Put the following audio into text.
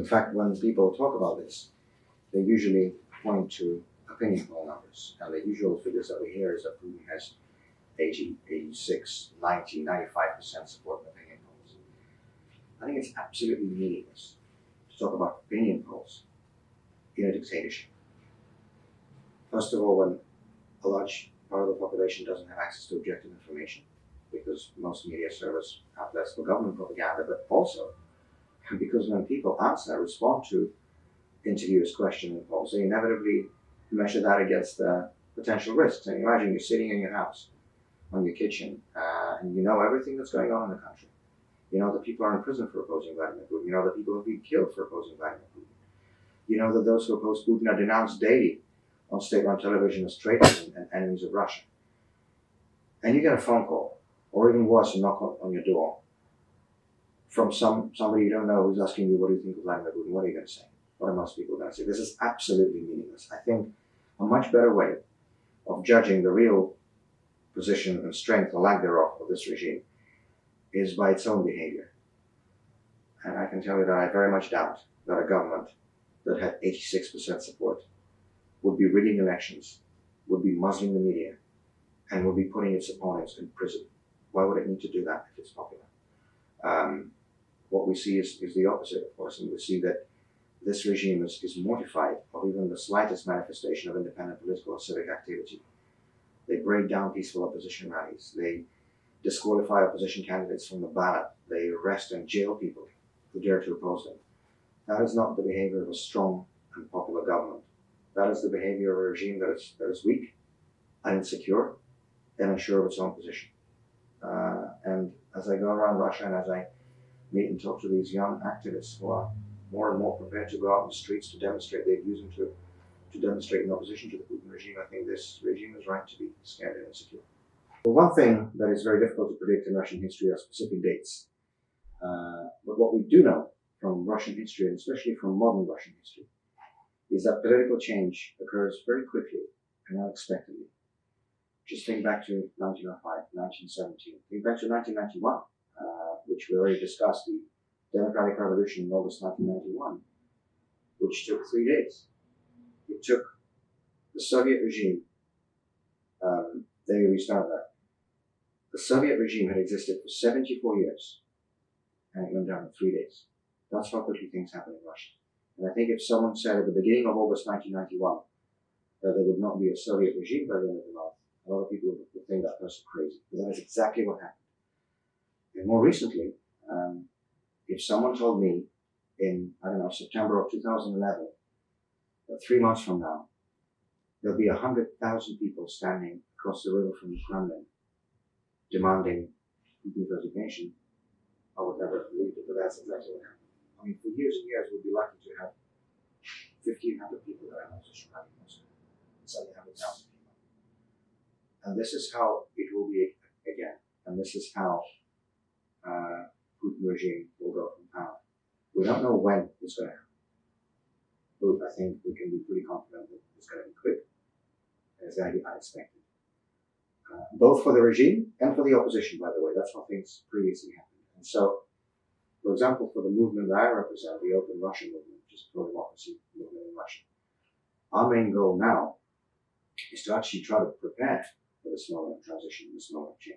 In fact, when people talk about this, they usually point to opinion poll numbers. And the usual figures that we hear is that Putin has 80, 86, 90, 95% support in opinion polls. I think it's absolutely meaningless to talk about opinion polls in a dictatorship. First of all, when a large part of the population doesn't have access to objective information, because most media serve as outlets for government propaganda, but also because when people respond to interviewers' questions and polls, they inevitably measure that against potential risks. And imagine you're sitting in your house, on your kitchen, and you know everything that's going on in the country. You know that people are in prison for opposing Vladimir Putin. You know that people have been killed for opposing Vladimir Putin. You know that those who oppose Putin are denounced daily on state-run television as traitors and enemies of Russia. And you get a phone call, or even worse, a knock on your door from somebody you don't know who's asking you, what do you think of Vladimir Putin? What are you going to say? What are most people going to say? This is absolutely meaningless. I think a much better way of judging the real position and strength or lack thereof of this regime is by its own behavior. And I can tell you that I very much doubt that a government that had 86% support would be rigging elections, would be muzzling the media, and would be putting its opponents in prison. Why would it need to do that if it's popular? What we see is the opposite, of course, and we see that this regime is mortified of even the slightest manifestation of independent political or civic activity. They break down peaceful opposition rallies. They disqualify opposition candidates from the ballot. They arrest and jail people who dare to oppose them. That is not the behavior of a strong and popular government. That is the behavior of a regime that is weak and insecure and unsure of its own position. And as I go around Russia and as I meet and talk to these young activists who are more and more prepared to go out in the streets to demonstrate their views and to demonstrate in opposition to the Putin regime, I think this regime is right to be scared and insecure. Well, one thing that is very difficult to predict in Russian history are specific dates. But what we do know from Russian history, and especially from modern Russian history, is that political change occurs very quickly and unexpectedly. Just think back to 1905, 1917. Think back to 1991, which we already discussed, the Democratic Revolution in August 1991, which took 3 days. It took the Soviet regime, let me restart that. The Soviet regime had existed for 74 years, and it went down in 3 days. That's how quickly things happen in Russia. And I think if someone said at the beginning of August 1991 that there would not be a Soviet regime by the end of the month, a lot of people would think that person crazy. But that is exactly what happened. And more recently, if someone told me in, September of 2011, that 3 months from now, there'll be 100,000 people standing across the river from the Kremlin demanding Putin's resignation, I would never have believed it, but that's exactly what happened. I mean, for years and years, we'd be lucky to have 1,500 people that are in opposition running Moscow, 700,000 people. And this is how it will be again. And this is how Putin regime will go from power. We don't know when it's going to happen. But I think we can be pretty confident that it's going to be quick and it's going to be unexpected. Both for the regime and for the opposition, by the way. That's how things previously happened. And so, for example, for the movement that I represent, the Open Russian movement, which is a pro-democracy movement in Russia, our main goal now is to actually try to prepare for this moment of transition, this moment of change.